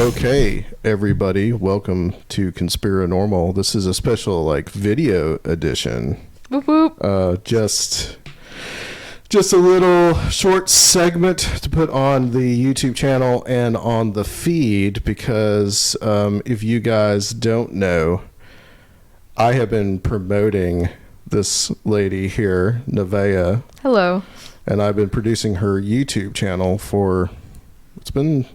Okay, everybody, welcome to Conspirinormal. This is a special video edition. Whoop whoop. Just a little short segment to put on the YouTube channel and on the feed because if you guys don't know, I have been promoting this lady here, Nevaeh. Hello. And I've been producing her YouTube channel for, it's been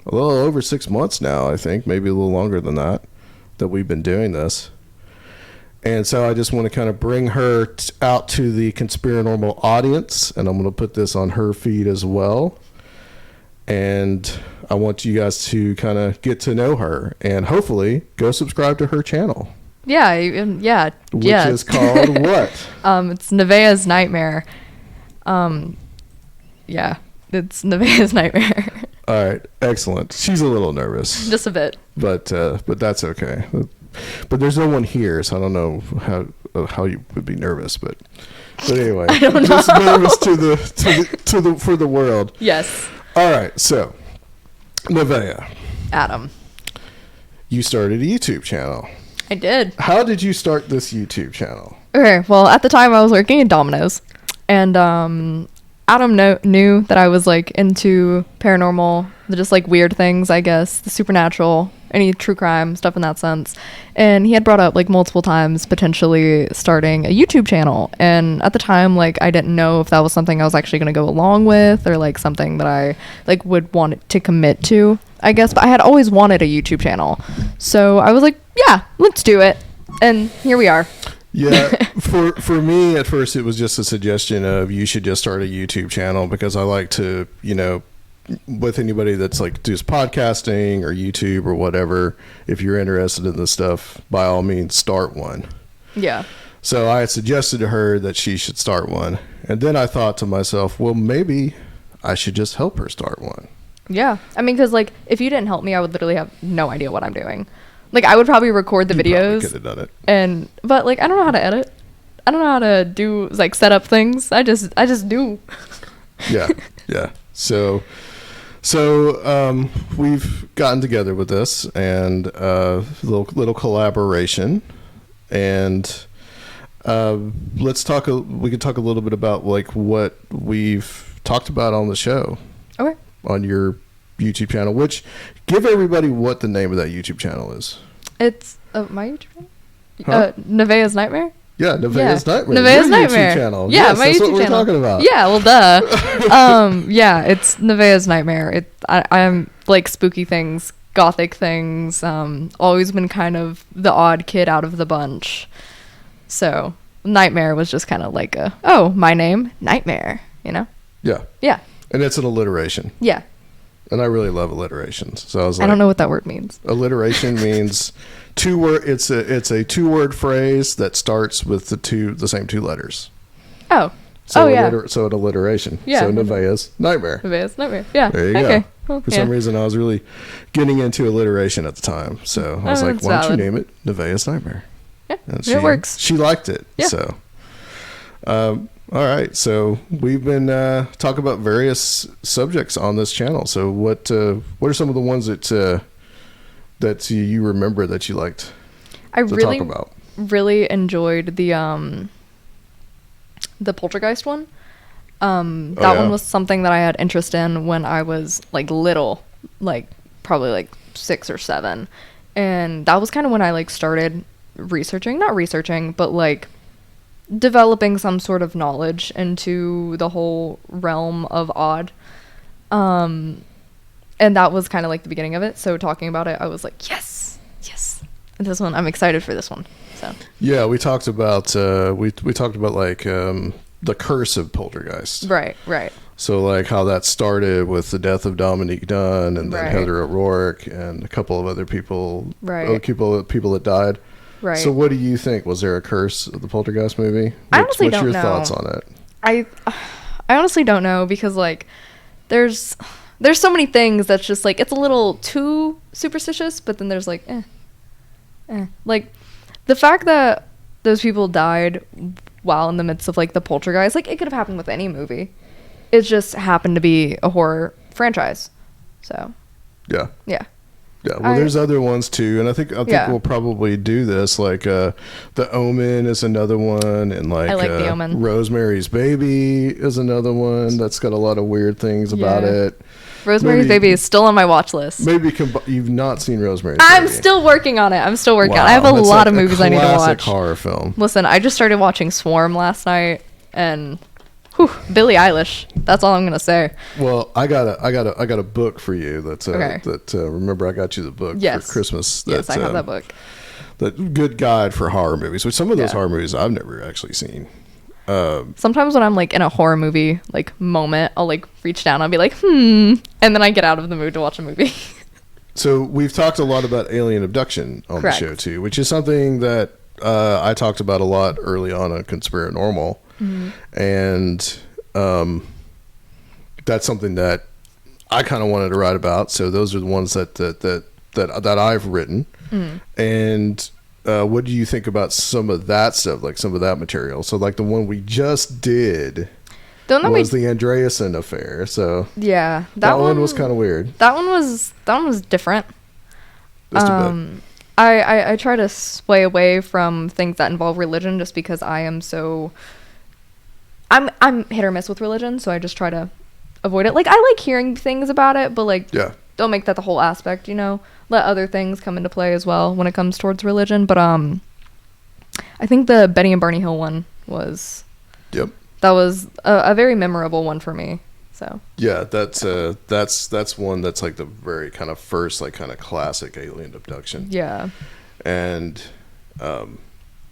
a little over 6 months now, I think, maybe a little longer than that we've been doing this. And so I just want to kind of bring her out to the Conspirinormal audience, and I'm going to put this on her feed as well. And I want you guys to kind of get to know her and hopefully go subscribe to her channel. Yeah. Which is called what? It's Nevaeh's Nightmare. Yeah, it's Nevaeh's Nightmare. All right, excellent. She's a little nervous. Just a bit. But that's okay. But there's no one here, so I don't know how you would be nervous. But anyway, I don't know. Just nervous for the world. Yes. All right, so Nevaeh, Adam. you started a YouTube channel. I did. How did you start this YouTube channel? Okay, well, at the time I was working at Domino's, and Adam knew that I was into paranormal, just weird things, I guess, the supernatural, any true crime stuff in that sense. And he had brought up multiple times potentially starting a YouTube channel. And at the time, I didn't know if that was something I was actually going to go along with or something that I would want to commit to, I guess. But I had always wanted a YouTube channel. So I was like, yeah, let's do it. And here we are. Yeah, for me at first it was just a suggestion of you should just start a YouTube channel because I like to, with anybody that's does podcasting or YouTube or whatever, if you're interested in this stuff, by all means start one. Yeah. So I had suggested to her that she should start one. And then I thought to myself, well, maybe I should just help her start one. Yeah. I mean, because if you didn't help me, I would literally have no idea what I'm doing. I would probably record the videos. Could have done it. But I don't know how to edit. I don't know how to do set up things. I just do. Yeah. So we've gotten together with this and little collaboration, and let's talk. We could talk a little bit about what we've talked about on the show. Okay. On your YouTube channel, which give everybody what the name of that YouTube channel is. It's my YouTube channel? Nevaeh's Nightmare? Yeah, Nevaeh's Nightmare. Nevaeh's Nightmare. YouTube channel. Yeah, yes, my that's YouTube what we're channel. talking about. Yeah, well, duh. Yeah, it's Nevaeh's Nightmare. I'm spooky things, gothic things. Always been kind of the odd kid out of the bunch. So Nightmare was just kind of my name, Nightmare, Yeah. Yeah. And it's an alliteration. Yeah. And I really love alliterations. So I was I don't know what that word means. Alliteration means it's a two-word phrase that starts with the same two letters. Oh. So yeah. So an alliteration. Yeah. So Nevaeh's Nightmare. Nevaeh's Nightmare. Yeah. There you okay. go. Well, For some reason, I was really getting into alliteration at the time. So I was like, why don't you name it Nevaeh's Nightmare? Yeah, and it works. She liked it. Yeah. So, all right. So we've been talking about various subjects on this channel. So what are some of the ones that you remember that you liked to talk about? Really enjoyed the Poltergeist one. That one was something that I had interest in when I was little, probably 6 or 7, and that was kind of when I started not researching, but developing some sort of knowledge into the whole realm of odd. And that was kind of the beginning of it. So talking about it, I was like, yes. And this one, I'm excited for this one. So yeah, we talked about we talked about the curse of Poltergeist. Right. So how that started with the death of Dominique Dunn and then Heather O'Rourke and a couple of other people. Right. People that died. Right. So what do you think? Was there a curse of the Poltergeist movie? I honestly don't know. What's your thoughts on it? I honestly don't know because there's so many things that's just it's a little too superstitious, but then there's the fact that those people died while in the midst of the Poltergeist, it could have happened with any movie. It just happened to be a horror franchise. So yeah. Yeah, well, there's other ones too, and I think we'll probably do this. Like, The Omen is another one, and like The Omen. Rosemary's Baby is another one that's got a lot of weird things about it. Rosemary's Baby is still on my watch list. Maybe you've not seen Rosemary's I'm Baby. still working on it. I have a lot of movies I need to watch. Classic horror film. Listen, I just started watching Swarm last night, and Billie Eilish. That's all I'm gonna say. Well, I got a book for you. That's remember I got you the book for Christmas. Yes, I have that book. The good guide for horror movies. Which some of those horror movies I've never actually seen. Sometimes when I'm like in a horror movie like moment, I'll like reach down. I'll be like, and then I get out of the mood to watch a movie. So we've talked a lot about alien abduction on the show too, which is something that I talked about a lot early on Conspirinormal. And that's something that I kind of wanted to write about. So those are the ones that I've written. And what do you think about some of that stuff, like some of that material? So like the one we just did was the Andreasen affair. So yeah, that one was kind of weird. That one was different. Just a bit. I try to sway away from things that involve religion just because I am so I'm hit or miss with religion, so I just try to avoid it. Like, I like hearing things about it, but like don't make that the whole aspect, you know? Let other things come into play as well when it comes towards religion. But I think the Betty and Barney Hill one was that was a very memorable one for me. So yeah, that's one that's like the very kind of first like kind of classic alien abduction. Yeah. And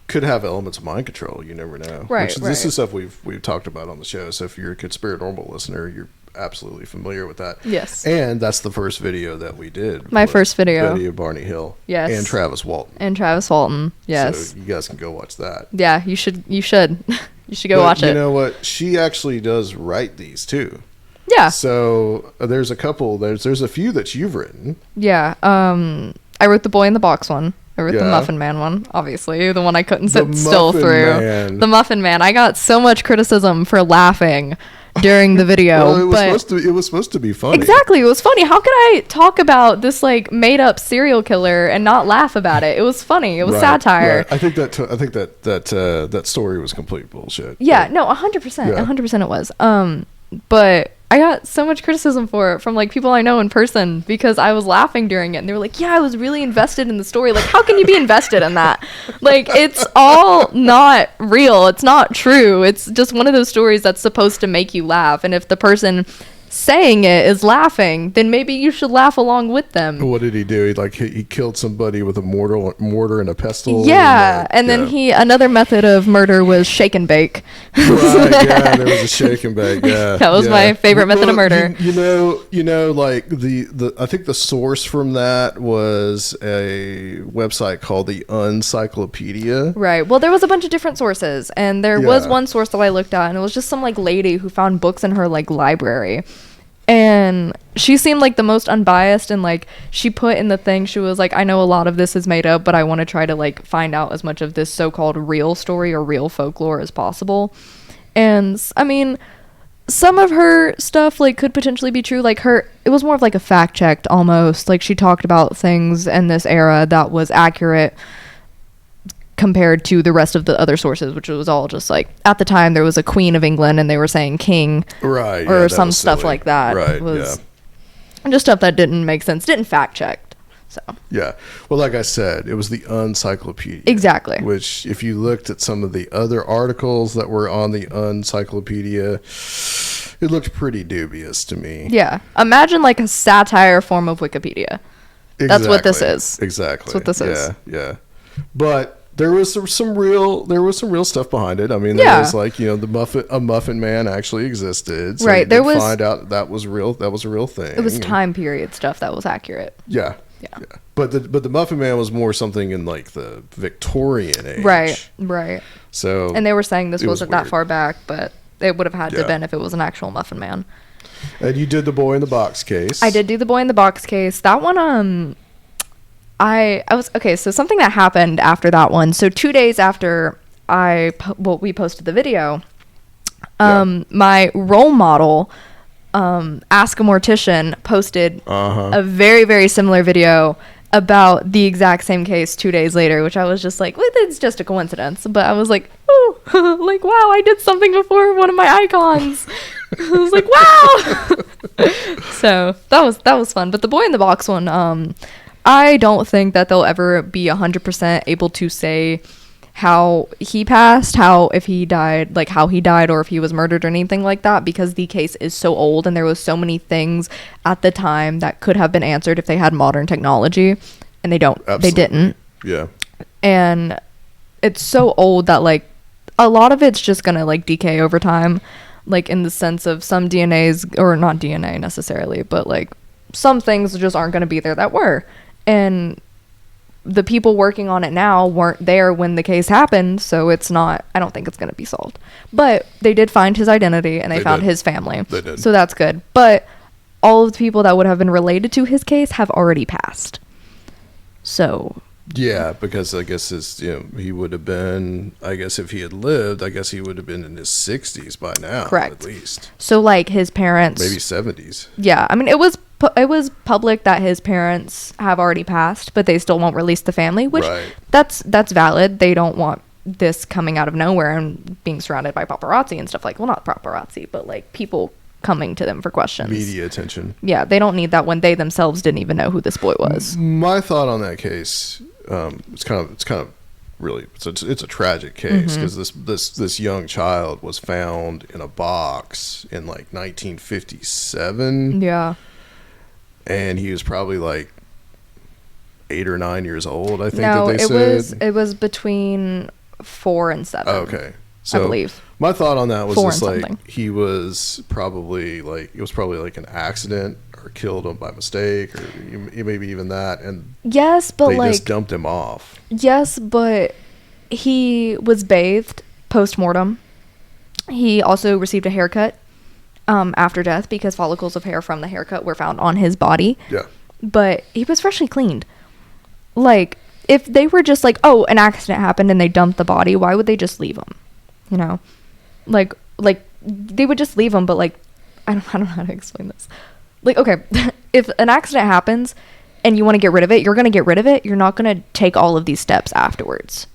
could have elements of mind control. You never know. Right. This is stuff we've talked about on the show. So if you're a Conspirinormal listener, you're absolutely familiar with that. Yes. And that's the first video that we did. My first video. Betty and Barney Hill. Yes. And Travis Walton. Yes. So you guys can go watch that. Yeah, you should. You should go watch it. You know what? She actually does write these too. Yeah. So there's a couple. There's a few that you've written. Yeah. I wrote the Boy in the Box one. I wrote the Muffin Man one, obviously. The one I couldn't sit still through. The Muffin Man. I got so much criticism for laughing during the video. Well, it was supposed to be funny. Exactly. It was funny. How could I talk about this like made up serial killer and not laugh about it? It was funny. It was satire. Right. I think that story was complete bullshit. Yeah, no, 100%. 100% it was. But I got so much criticism for it from like people I know in person because I was laughing during it, and they were like, yeah, I was really invested in the story. Like, how can you be invested in that? Like, it's all not real. It's not true. It's just one of those stories that's supposed to make you laugh. And if the person saying it is laughing, then maybe you should laugh along with them. What did he do? He killed somebody with a mortar and a pestle. Yeah, and then another method of murder was shake and bake. Right, yeah, there was a shake and bake. Yeah, that was my favorite method of murder. You know, like the I think the source from that was a website called the Uncyclopedia. Right. Well, there was a bunch of different sources, and there was one source that I looked at, and it was just some like lady who found books in her like library. And she seemed like the most unbiased, and like she put in the thing, she was like, I know a lot of this is made up, but I want to try to like find out as much of this so-called real story or real folklore as possible. And I mean, some of her stuff like could potentially be true. Like it was more of like a fact checked almost. Like she talked about things in this era that was accurate compared to the rest of the other sources, which was all just like at the time there was a Queen of England and they were saying king, right, or some stuff silly. Like that. Right, it was just stuff that didn't make sense, didn't fact check. So yeah, well, like I said, it was the Uncyclopedia. Exactly. Which, if you looked at some of the other articles that were on the Uncyclopedia, it looked pretty dubious to me. Yeah, imagine like a satire form of Wikipedia. Exactly. That's what this is. Exactly. That's what this is. Yeah. But there was some real stuff behind it. I mean, there was like, you know, a Muffin Man actually existed. So right. There was find out that was real. That was a real thing. It was time period stuff that was accurate. Yeah. But the Muffin Man was more something in like the Victorian age. Right. So, and they were saying this wasn't that far back, but it would have had to have been if it was an actual Muffin Man. And you did the Boy in the Box case. I did do the Boy in the Box case. That one, I was okay. So something that happened after that one. So 2 days after we posted the video, my role model Ask a Mortician posted a very, very similar video about the exact same case 2 days later, which I was just like, well, it's just a coincidence. But I was like, oh, like, wow, I did something before one of my icons. I was like, wow. So that was fun. But the Boy in the Box one, I don't think that they'll ever be 100% able to say how he passed, if he died, like how he died, or if he was murdered or anything like that, because the case is so old and there was so many things at the time that could have been answered if they had modern technology, and they didn't. Yeah. And it's so old that like a lot of it's just gonna like decay over time, like in the sense of some DNA's, or not DNA necessarily, but like some things just aren't gonna be there that were. And the people working on it now weren't there when the case happened, so I don't think it's going to be solved. But they did find his identity, and they found his family. They did. So that's good. But all of the people that would have been related to his case have already passed. So... Yeah, because I guess he would have been, I guess if he had lived, I guess he would have been in his 60s by now. Correct. At least. So like his parents... Maybe 70s. Yeah, I mean, it was public that his parents have already passed, but they still won't release the family, which that's valid. They don't want this coming out of nowhere and being surrounded by paparazzi and stuff, like, well, not paparazzi, but like people coming to them for questions. Media attention. Yeah, they don't need that when they themselves didn't even know who this boy was. My thought on that case, it's kind of really, it's a tragic case, because this young child was found in a box in like 1957. Yeah. And he was probably like 8 or 9 years old, I think that they said. It was between 4 and 7. Okay. So I believe. My thought on that was just like something. He was probably like, it was probably like an accident or killed him by mistake, or maybe even that. And yes, but they just dumped him off. Yes, but he was bathed post-mortem. He also received a haircut after death, because follicles of hair from the haircut were found on his body. Yeah. But he was freshly cleaned. Like, if they were just like, oh, an accident happened and they dumped the body, why would they just leave him? You know? Like they would just leave him, but like, I don't know how to explain this. Like, okay, if an accident happens and you want to get rid of it, you're going to get rid of it. You're not going to take all of these steps afterwards.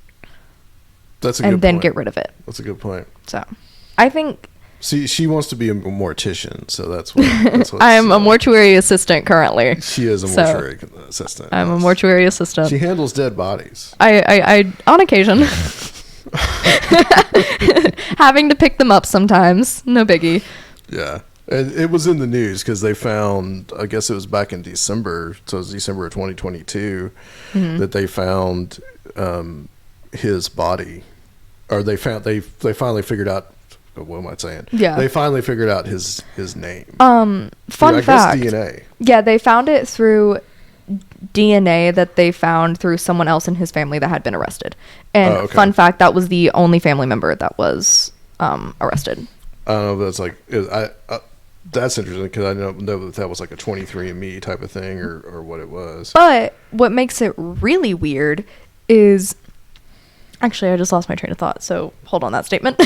That's a good point. And then get rid of it. That's a good point. So, I think... See, she wants to be a mortician, so that's what I'm a mortuary assistant currely. She is a mortuary assistant. I'm a mortuary assistant. She handles dead bodies. I on occasion. Having to pick them up sometimes. No biggie. Yeah. And it was in the news because they found, I guess it was back in December, so it was December of 2022, that they found his body. Or they finally figured out, what am I saying? Yeah. They finally figured out his name. Fun fact. I guess DNA. Yeah, they found it through DNA that they found through someone else in his family that had been arrested. And fun fact, that was the only family member that was arrested. I don't know if that's like, that's interesting, because I know that was like a 23andMe type of thing, or what it was. But what makes it really weird is, actually, I just lost my train of thought, so hold on that statement.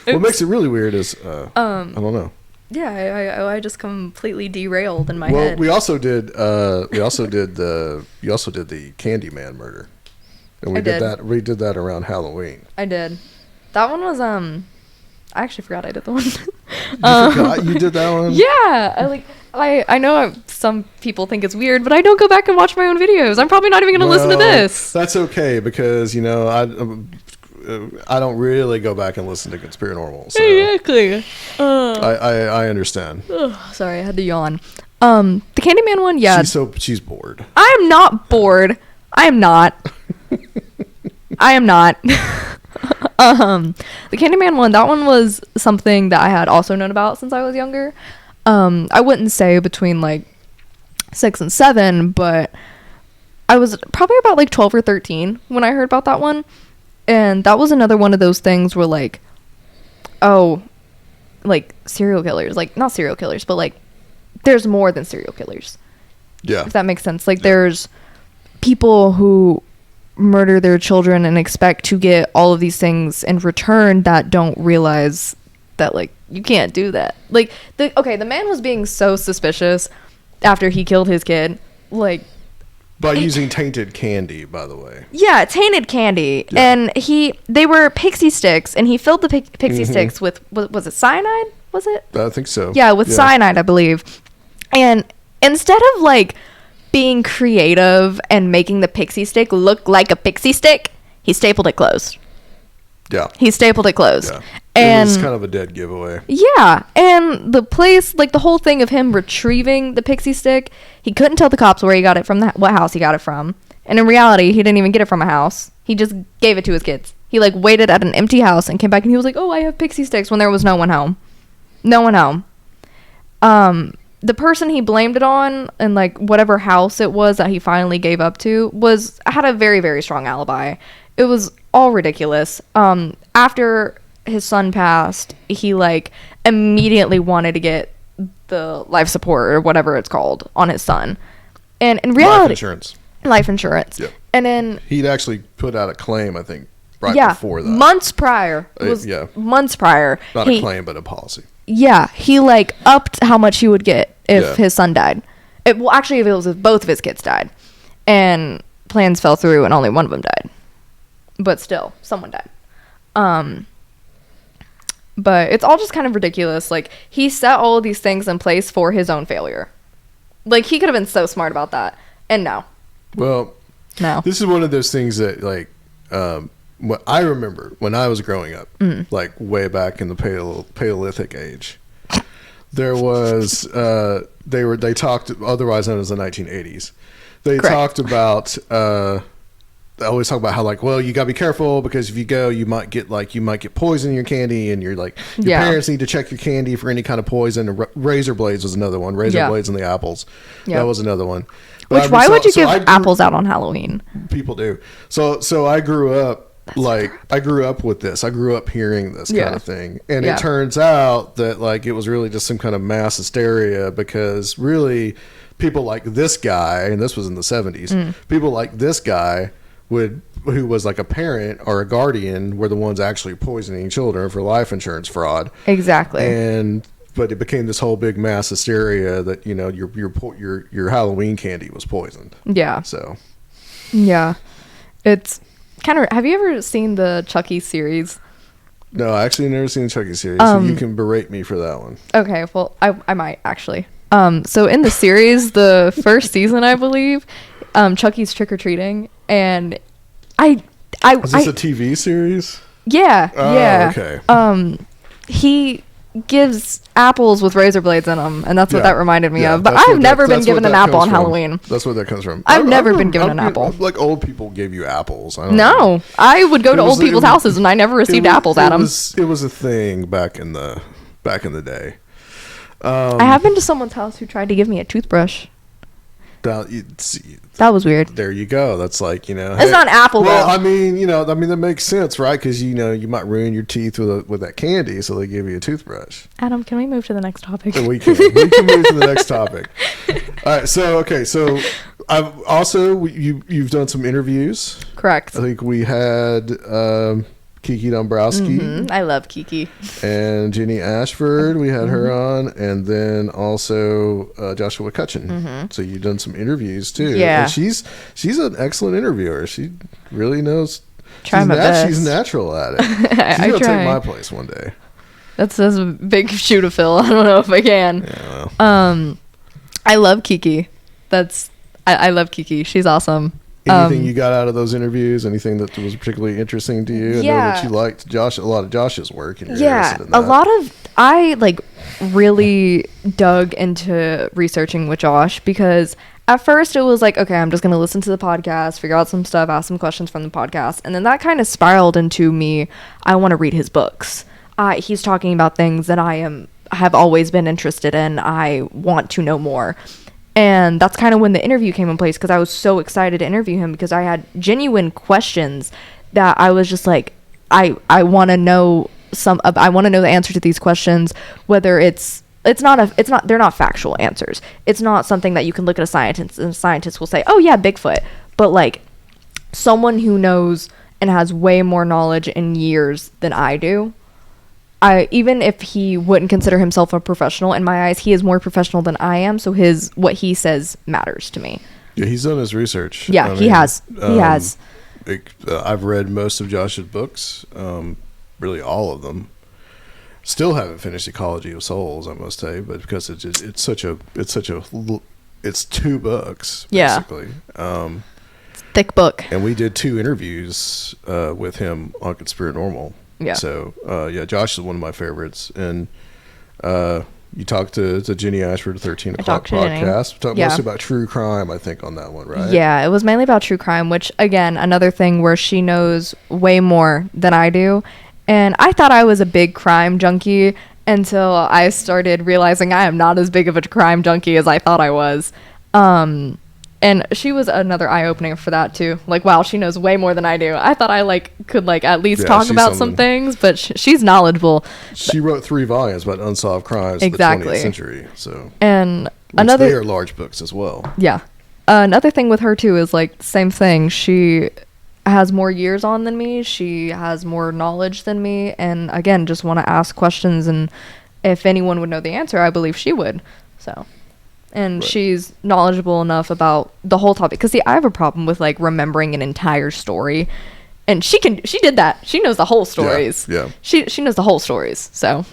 What makes it really weird is, I don't know. Yeah, I just completely derailed in my head. Well, we also did the Candyman murder, and we did that around Halloween. I did. That one was I actually forgot I did the one. You forgot you did that one? Yeah, I know some people think it's weird, but I don't go back and watch my own videos. I'm probably not even going to listen to this. That's okay, because I don't really go back and listen to Conspirinormal. So exactly. I understand. Sorry, I had to yawn. The Candyman one, yeah. She's bored. I am not bored. I am not. I am not. The Candyman one, that one was something that I had also known about since I was younger. I wouldn't say between like 6 and 7, but I was probably about like 12 or 13 when I heard about that one. And that was another one of those things where like, oh, like serial killers, like not serial killers, but like there's more than serial killers. Yeah. If that makes sense. Like there's people who murder their children and expect to get all of these things in return that don't realize that like you can't do that. Like, the man was being so suspicious after he killed his kid. Like, by using tainted candy, by the way. Yeah, tainted candy. Yeah. And they were pixie sticks, and he filled the pixie sticks with, was it cyanide? Was it? I think so. Yeah, with cyanide, I believe. And instead of, like, being creative and making the pixie stick look like a pixie stick, he stapled it closed. Yeah. He stapled it closed. Yeah. And it was kind of a dead giveaway. Yeah. And the place, like, the whole thing of him retrieving the pixie stick, he couldn't tell the cops where he got it from, what house he got it from. And in reality, he didn't even get it from a house. He just gave it to his kids. He, like, waited at an empty house and came back and he was like, oh, I have pixie sticks, when there was no one home. No one home. The person he blamed it on, and, like, whatever house it was that he finally gave up to, had a very, very strong alibi. It was all ridiculous. After his son passed, he, like, immediately wanted to get the life support or whatever it's called on his son. And in reality, life insurance. Yep. And then he'd actually put out a claim, I think, before that. Months prior. Months prior. Not a claim, but a policy. Yeah, he, like, upped how much he would get if his son died. Actually, if it was if both of his kids died. And plans fell through and only one of them died. But still, someone died. But it's all just kind of ridiculous. Like, he set all of these things in place for his own failure. Like, he could have been so smart about that. And no. Well, no. This is one of those things that, like, what I remember when I was growing up, like, way back in the Paleolithic age, there was, they talked, otherwise known as the 1980s. They talked about, they always talk about how, like, well, you gotta be careful because if you go, you might get poison in your candy, and your parents need to check your candy for any kind of poison. Razor blades was another one. Razor blades in the apples. That was another one. But why would you give apples out on Halloween? People do. So I grew up I grew up with this. I grew up hearing this kind of thing, and it turns out that, like, it was really just some kind of mass hysteria because really people like this guy, and this was in the 70s. People like this guy who was like a parent or a guardian were the ones actually poisoning children for life insurance fraud. Exactly. But it became this whole big mass hysteria that, you know, your Halloween candy was poisoned. Yeah. So. Yeah. It's kind of. Have you ever seen the Chucky series? No, I actually never seen the Chucky series. So you can berate me for that one. Okay. Well, I might actually. So in the series, the first season, I believe, Chucky's trick-or-treating, and is this a TV series? Yeah. Yeah. Okay. He gives apples with razor blades in them, and that's what that reminded me of. But I've never been given an apple on Halloween. That's where that comes from. I've never been given an apple. Like, old people gave you apples. No, I would go to old people's houses, and I never received apples at them. It was a thing back in the day. I have been to someone's house who tried to give me a toothbrush. That was weird. There you go. That's like, you know, it's not an apple, well, though. I mean, that makes sense, right? Because, you know, you might ruin your teeth with that candy, so they give you a toothbrush. Adam, can we move to the next topic? We can move to the next topic. All right. So I've also you've done some interviews. Correct. I think we had Kiki Dombrowski. I love Kiki. And Jenny Ashford, we had her on, and then also Joshua Cutchin. So you've done some interviews too. Yeah. And she's an excellent interviewer. She really knows. She's natural at it. She's gonna take my place one day. That's a big shoe to fill. I don't know if I can. Yeah, well. I love Kiki. I love Kiki. She's awesome. Anything you got out of those interviews? Anything that was particularly interesting to you? I know that you liked a lot of Josh's work. And I really dug into researching with Josh, because at first it was like, okay, I'm just going to listen to the podcast, figure out some stuff, ask some questions from the podcast. And then that kind of spiraled into me, I want to read his books. He's talking about things that I have always been interested in. I want to know more. And that's kind of when the interview came in place, because I was so excited to interview him, because I had genuine questions that I was just like, I want to know I want to know the answer to these questions, whether they're not factual answers. It's not something that you can look at a scientist and a scientist will say, oh yeah, Bigfoot. But like someone who knows and has way more knowledge in years than I do, even if he wouldn't consider himself a professional, in my eyes, he is more professional than I am. So what he says matters to me. Yeah, he's done his research. Yeah, he has. He has. I've read most of Josh's books, really all of them. Still haven't finished Ecology of Souls, I must say, but because it's 2 books basically. Thick book. And we did 2 interviews with him on Conspirinormal. Yeah. So Josh is one of my favorites, and you talked to Jenny Ashford, 13 O'Clock Podcast. Talked mostly about true crime, I think, on that one, right? Yeah, it was mainly about true crime, which, again, another thing where she knows way more than I do. And I thought I was a big crime junkie until I started realizing I am not as big of a crime junkie as I thought I was. And she was another eye-opener for that, too. Like, wow, she knows way more than I do. I thought I, could, at least talk about some things, but she's knowledgeable. She wrote 3 volumes about unsolved crimes of the 20th century. So, and they are large books as well. Yeah. Another thing with her, too, is, same thing. She has more years on than me. She has more knowledge than me. And, again, just want to ask questions. And if anyone would know the answer, I believe she would. So... And she's knowledgeable enough about the whole topic. Because, see, I have a problem with, remembering an entire story. And she did that. She knows the whole stories. Yeah. She knows the whole stories, so.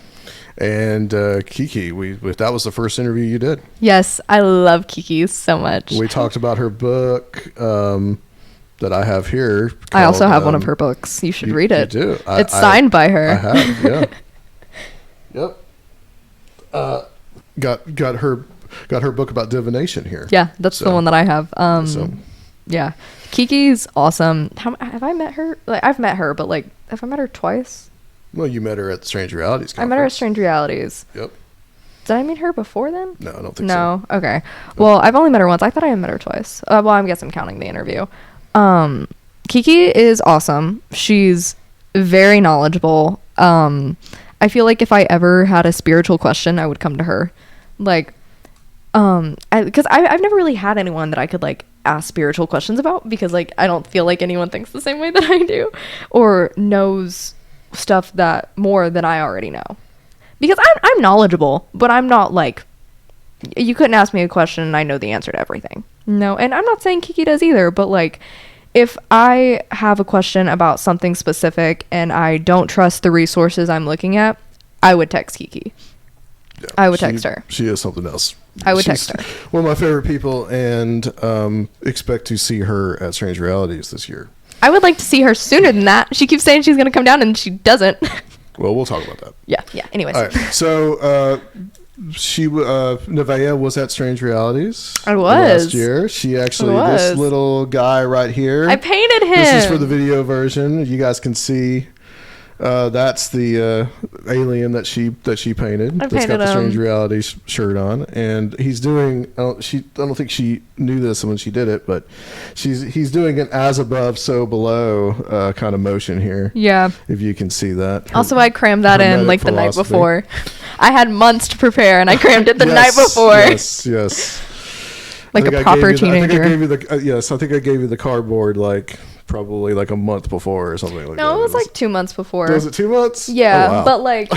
And Kiki, that was the first interview you did. Yes, I love Kiki so much. We talked about her book that I have here. I also have one of her books. You should read it. You do. It's signed by her. I have, yeah. Yep. Got her book about divination here. Yeah, that's the one that I have. Yeah, Kiki's awesome. Have I met her? I've met her, but have I met her twice? Well, you met her at the Strange Realities conference. I met her at Strange Realities. Yep. Did I meet her before then? No, I don't think so. No. Okay. Well, I've only met her once. I thought I had met her twice. Well, I guess I'm counting the interview. Kiki is awesome. She's very knowledgeable. I feel like if I ever had a spiritual question, I would come to her. Because I've never really had anyone that I could ask spiritual questions about, because I don't feel like anyone thinks the same way that I do or knows stuff that more than I already know, because I'm knowledgeable, but I'm not you couldn't ask me a question and I know the answer to everything. No. And I'm not saying Kiki does either, but if I have a question about something specific and I don't trust the resources I'm looking at, I would text Kiki. Yeah, I would text her. She is something else. I would text her. One of my favorite people, and expect to see her at Strange Realities this year. I would like to see her sooner than that. She keeps saying she's going to come down, and she doesn't. Well, we'll talk about that. Yeah. Anyways. All right. So, Nevaeh was at Strange Realities. I was. Last year. She actually, this little guy right here. I painted him. This is for the video version. You guys can see. That's the alien that she painted. That's got the Strange Realities shirt on, and he's doing. I don't think she knew this when she did it, but he's doing an as above, so below kind of motion here. Yeah, if you can see that. Also, I crammed that in the night before. I had months to prepare, and I crammed it the night before. Yes. Like a proper teenager. I think I gave you the cardboard probably a month before or something like that. No, it was 2 months before. Was it 2 months? Yeah, oh, wow.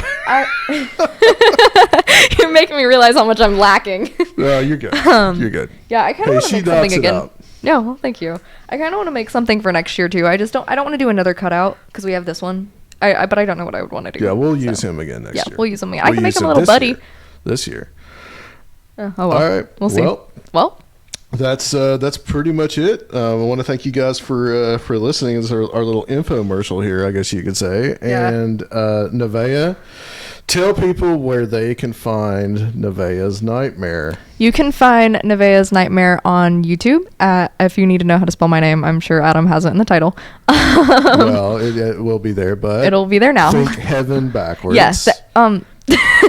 But you're making me realize how much I'm lacking. No, you're good. You're good. Yeah, I kind of want to make something again. No, well, thank you. I kind of want to make something for next year too. I don't want to do another cutout because we have this one. But I don't know what I would want to do. Yeah, we'll use him again next year. Yeah, we'll use him again. I can make him a little buddy. This year. Oh well. All right. We'll see. Well. That's pretty much it. I want to thank you guys for listening. This is our little infomercial here, I guess you could say. Yeah. And Nevaeh, tell people where they can find Nevaeh's Nightmare. You can find Nevaeh's Nightmare on YouTube. If you need to know how to spell my name, I'm sure Adam has it in the title. Well, it will be there, but it'll be there now. Think heaven backwards. Yes.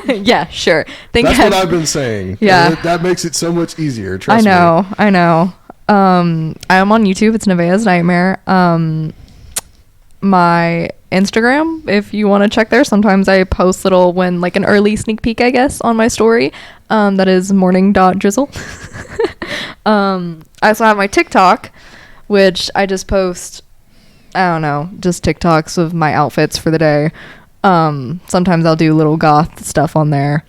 Yeah, sure. That's what I've been saying. Yeah. That makes it so much easier. Trust me. I know. I am on YouTube. It's Nevaeh's Nightmare. My Instagram, if you want to check there, sometimes I post an early sneak peek, I guess, on my story. That is morning.drizzle. I also have my TikTok, which I just post, I don't know, just TikToks of my outfits for the day. Sometimes I'll do little goth stuff on there.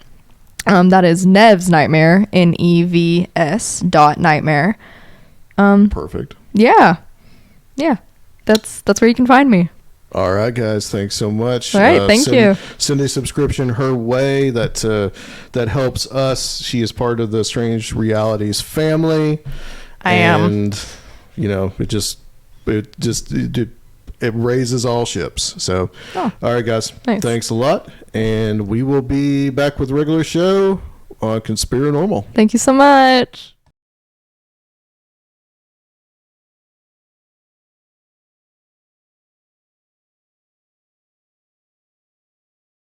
That is Nev's Nightmare, NEVS.nightmare. Perfect. Yeah. That's where you can find me. All right, guys. Thanks so much. All right, thank you. Send a subscription her way. That helps us. She is part of the Strange Realities family. I am. And it raises all ships. So, All right, guys. Nice. Thanks a lot, and we will be back with a regular show on Conspirinormal. Thank you so much.